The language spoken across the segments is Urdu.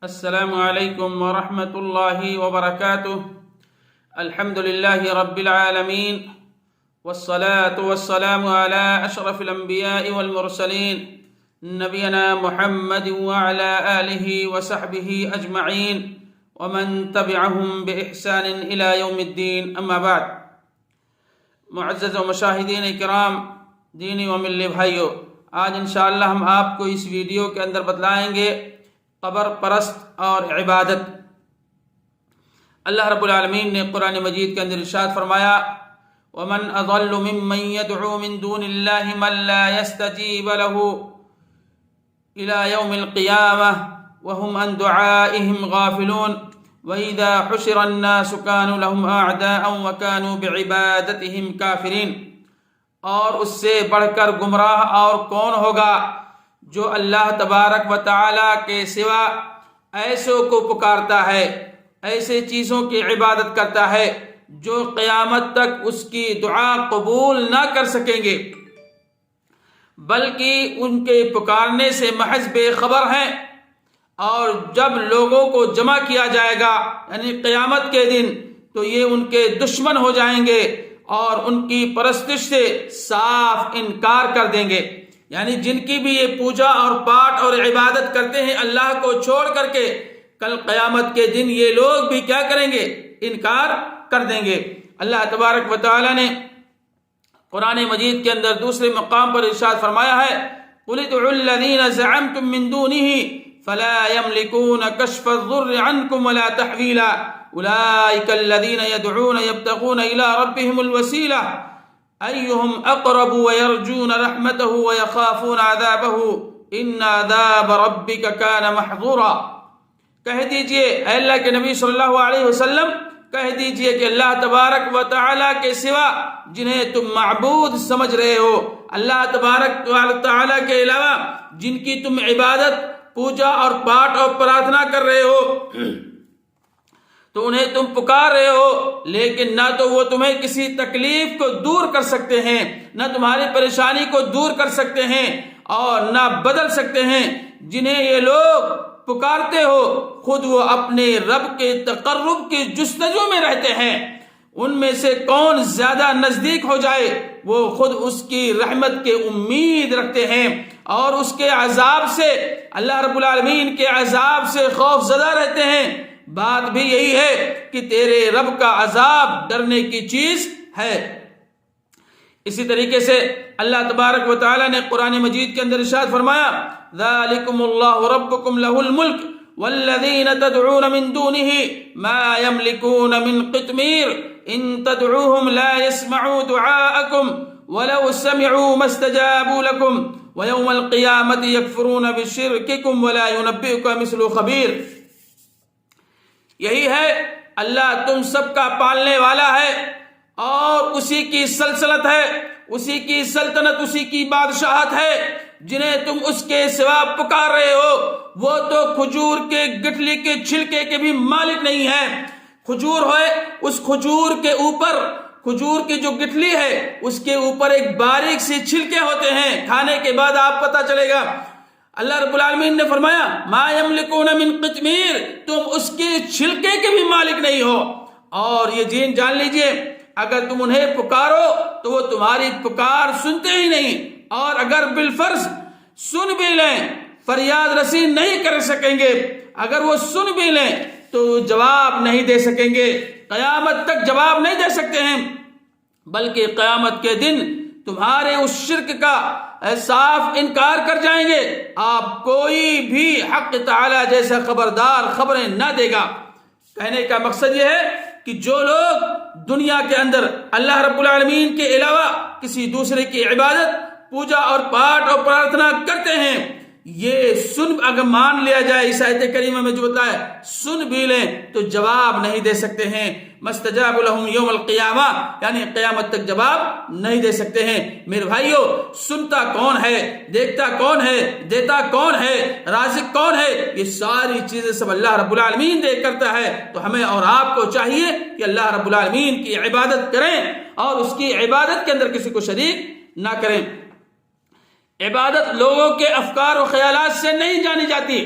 السلام عليكم ورحمة الله وبركاته. الحمد لله رب العالمين، والصلاة والسلام على أشرف الأنبياء والمرسلين نبينا محمد وعلى آله وصحبه أجمعين ومن تبعهم بإحسان إلى يوم الدين. أما بعد، معزز و مشاہدین کرام، دینی و ملی بھائیو، آج انشاءاللہ ہم آپ کو اس ویڈیو کے اندر بتلائیں گے قبر پرست اور عبادت. اللہ رب العالمین نے قرآن مجید کے اندر ارشاد فرمایا: وَمَنْ أَضَلُّ مِمَّنْ يَدْعُو مِنْ دُونِ اللَّهِ مَنْ لَا يَسْتَجِيبَ لَهُ إِلَى يَوْمِ الْقِيَامَةِ وَهُمْ عَنْ دُعَائِهِمْ غَافِلُونَ وَإِذَا حُشِرَ النَّاسُ كَانُوا لَهُمْ أَعْدَاءً وَكَانُوا بِعِبَادَتِهِمْ كَافِرِينَ. اور اس سے بڑھ کر گمراہ اور کون ہوگا جو اللہ تبارک و تعالیٰ کے سوا ایسوں کو پکارتا ہے، ایسے چیزوں کی عبادت کرتا ہے جو قیامت تک اس کی دعا قبول نہ کر سکیں گے، بلکہ ان کے پکارنے سے محض بے خبر ہیں. اور جب لوگوں کو جمع کیا جائے گا یعنی قیامت کے دن، تو یہ ان کے دشمن ہو جائیں گے اور ان کی پرستش سے صاف انکار کر دیں گے. یعنی جن کی بھی یہ پوجا اور پاٹ اور عبادت کرتے ہیں اللہ کو چھوڑ کر کے، کل قیامت کے دن یہ لوگ بھی کیا کریں گے؟ انکار کر دیں گے. اللہ تبارک و تعالی نے قرآن مجید کے اندر دوسرے مقام پر ارشاد فرمایا ہے: قُلِ ادْعُوا الَّذِينَ زَعَمْتُم مِّن دُونِهِ فَلَا يَمْلِكُونَ كَشْفَ الضُّرِّ عَنكُمْ وَلَا تَحْوِيلًا أُولَٰئِكَ الَّذِينَ يَدْعُونَ يَبْتَغُونَ إِلَىٰ رَبِّهِمُ الْوَسِيلَةَ أَيُّهُمْ أَقْرَبُ وَيَرْجُونَ رَحْمَتَهُ وَيَخَافُونَ عَذَابَهُ إِنَّ عَذَابَ رَبِّكَ كَانَ مَحْظُورًا. کہہ دیجئے اے اللہ کے نبی صلی اللہ علیہ وسلم، کہہ دیجئے کہ اللہ تبارک و تعالیٰ کے سوا جنہیں تم معبود سمجھ رہے ہو، اللہ تبارک و تعالیٰ کے علاوہ جن کی تم عبادت، پوجا اور پاٹ اور پرارتھنا کر رہے ہو، تو انہیں تم پکار رہے ہو، لیکن نہ تو وہ تمہیں کسی تکلیف کو دور کر سکتے ہیں، نہ تمہاری پریشانی کو دور کر سکتے ہیں، اور نہ بدل سکتے ہیں. جنہیں یہ لوگ پکارتے ہو خود وہ اپنے رب کے تقرب کی جستجو میں رہتے ہیں. ان میں سے کون زیادہ نزدیک ہو جائے وہ خود اس کی رحمت کے امید رکھتے ہیں اور اس کے عذاب سے، اللہ رب العالمین کے عذاب سے خوف زدہ رہتے ہیں. بات بھی یہی ہے کہ تیرے رب کا عذاب ڈرنے کی چیز ہے. اسی طریقے سے اللہ تبارک و تعالی نے قرآن مجید کے اندر ارشاد فرمایا: ذالکم اللہ ربکم لہ الملک والذین تدعون من دونہ ما یملکون من قطمیر ان تدعوہم لا يسمعوا دعاءکم ولو سمعوا ما استجابوا لکم ویوم القیامة یکفرون بشرککم ولا ینبئک مثل خبیر. یہی ہے اللہ تم سب کا پالنے والا ہے، اور اسی کی سلطنت ہے، اسی کی سلطنت، اسی کی بادشاہت ہے. جنہیں تم اس کے سوا پکار رہے ہو وہ تو کھجور کے گٹھلی کے چھلکے کے بھی مالک نہیں ہے. کھجور ہے، اس کھجور کے اوپر، کھجور کی جو گٹھلی ہے اس کے اوپر ایک باریک سی چھلکے ہوتے ہیں، کھانے کے بعد آپ پتہ چلے گا. اللہ رب العالمین نے فرمایا: ما یملکون من قطمیر، تم اس کے چھلکے کے بھی مالک نہیں ہو. اور یہ جان لیجئے اگر تم انہیں پکارو تو وہ تمہاری پکار سنتے ہی نہیں، اور اگر بالفرض سن بھی لیں فریاد رسی نہیں کر سکیں گے. اگر وہ سن بھی لیں تو جواب نہیں دے سکیں گے، قیامت تک جواب نہیں دے سکتے ہیں، بلکہ قیامت کے دن تمہارے اس شرک کا صاف انکار کر جائیں گے. آپ کوئی بھی حق تعالی جیسا خبردار خبریں نہ دے گا. کہنے کا مقصد یہ ہے کہ جو لوگ دنیا کے اندر اللہ رب العالمین کے علاوہ کسی دوسرے کی عبادت، پوجا اور پاٹ اور پرارتھنا کرتے ہیں، یہ سن اگر مان لیا جائے اس آیت کریمہ میں جو بتایا، سن بھی لیں تو جواب نہیں دے سکتے ہیں. مستجاب لہم یوم القیامہ، یعنی قیامت تک جواب نہیں دے سکتے ہیں. میرے بھائیو، سنتا کون ہے، دیکھتا کون ہے، دیتا کون ہے، رازق کون ہے، یہ ساری چیزیں سب اللہ رب العالمین دیکھ کرتا ہے. تو ہمیں اور آپ کو چاہیے کہ اللہ رب العالمین کی عبادت کریں اور اس کی عبادت کے اندر کسی کو شریک نہ کریں. عبادت لوگوں کے افکار و خیالات سے نہیں جانی جاتی،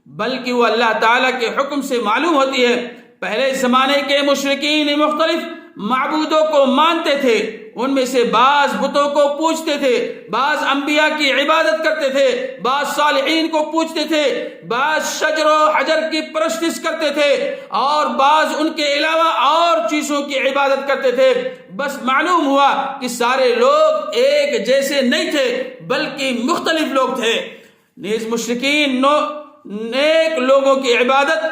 بلکہ وہ اللہ تعالیٰ کے حکم سے معلوم ہوتی ہے۔ پہلے زمانے کے مشرکین مختلف معبودوں کو مانتے تھے، ان میں سے بعض بتوں کو پوجتے تھے، بعض انبیاء کی عبادت کرتے تھے، بعض صالحین کو پوجتے تھے، بعض شجر و حجر کی پرستش کرتے تھے، اور بعض ان کے علاوہ اور چیزوں کی عبادت کرتے تھے۔ بس معلوم ہوا کہ سارے لوگ ایک جیسے نہیں تھے بلکہ مختلف لوگ تھے۔ نیز مشرکین نیک لوگوں کی عبادت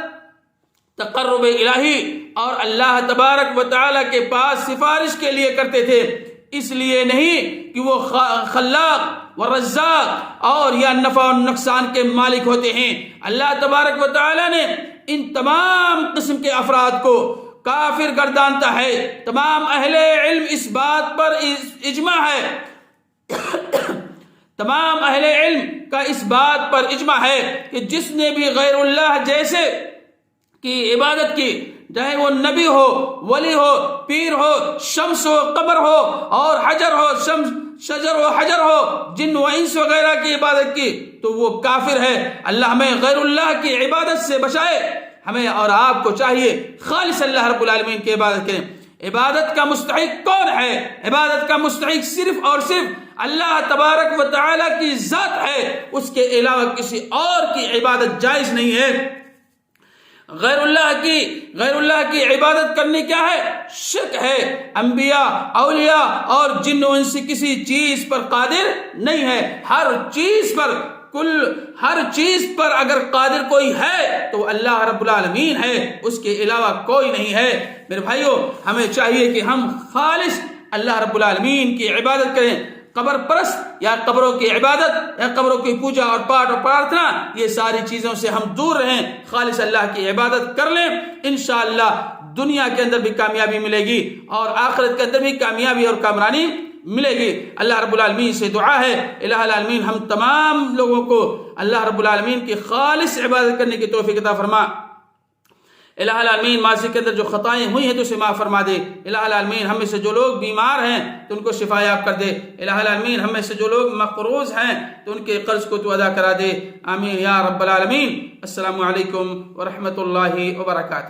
تقرب الہی اور اللہ تبارک و تعالیٰ کے پاس سفارش کے لیے کرتے تھے، اس لیے نہیں کہ وہ خلاق و رزاق اور یا نفع و نقصان کے مالک ہوتے ہیں۔ اللہ تبارک و تعالیٰ نے ان تمام قسم کے افراد کو کافر گردانتا ہے۔ تمام اہل علم اس بات پر اجماع ہے تمام اہل علم کا اس بات پر اجماع ہے کہ جس نے بھی غیر اللہ جیسے کی عبادت کی، چاہے وہ نبی ہو، ولی ہو، پیر ہو، شمس ہو، قمر ہو، اور حجر ہو، شجر و حجر ہو، جن و انس وغیرہ کی عبادت کی، تو وہ کافر ہے۔ اللہ ہمیں غیر اللہ کی عبادت سے بچائے۔ ہمیں اور آپ کو چاہیے خالص اللہ رب العالمین کی عبادت کریں۔ عبادت کا مستحق کون ہے؟ عبادت کا مستحق صرف اور صرف اللہ تبارک و تعالیٰ کی ذات ہے، اس کے علاوہ کسی اور کی عبادت جائز نہیں ہے۔ غیر اللہ کی عبادت کرنے کیا ہے؟ شرک ہے۔ انبیاء، اولیاء اور جن و انس کسی چیز پر قادر نہیں ہے۔ ہر چیز پر اگر قادر کوئی ہے تو اللہ رب العالمین ہے، اس کے علاوہ کوئی نہیں ہے۔ میرے بھائیوں، ہمیں چاہیے کہ ہم خالص اللہ رب العالمین کی عبادت کریں۔ قبر پرست یا قبروں کی عبادت یا قبروں کی پوجا اور پاٹ اور پرارتھنا، یہ ساری چیزوں سے ہم دور رہیں، خالص اللہ کی عبادت کر لیں۔ انشاءاللہ دنیا کے اندر بھی کامیابی ملے گی اور آخرت کے اندر بھی کامیابی اور کامرانی ملے گی۔ اللہ رب العالمین سے دعا ہے، الہ العالمین ہم تمام لوگوں کو اللہ رب العالمین کی خالص عبادت کرنے کی توفیق عطا فرما۔ الہ العالمین ماضی کے اندر جو خطائیں ہوئی ہیں تو اسے معاف فرما دے۔ الہ العالمین ہم میں سے جو لوگ بیمار ہیں تو ان کو شفا یاب کر دے۔ الہ العالمین ہم میں سے جو لوگ مقروض ہیں تو ان کے قرض کو تو ادا کرا دے۔ آمین یا رب العالمین۔ السلام علیکم ورحمۃ اللہ وبرکاتہ۔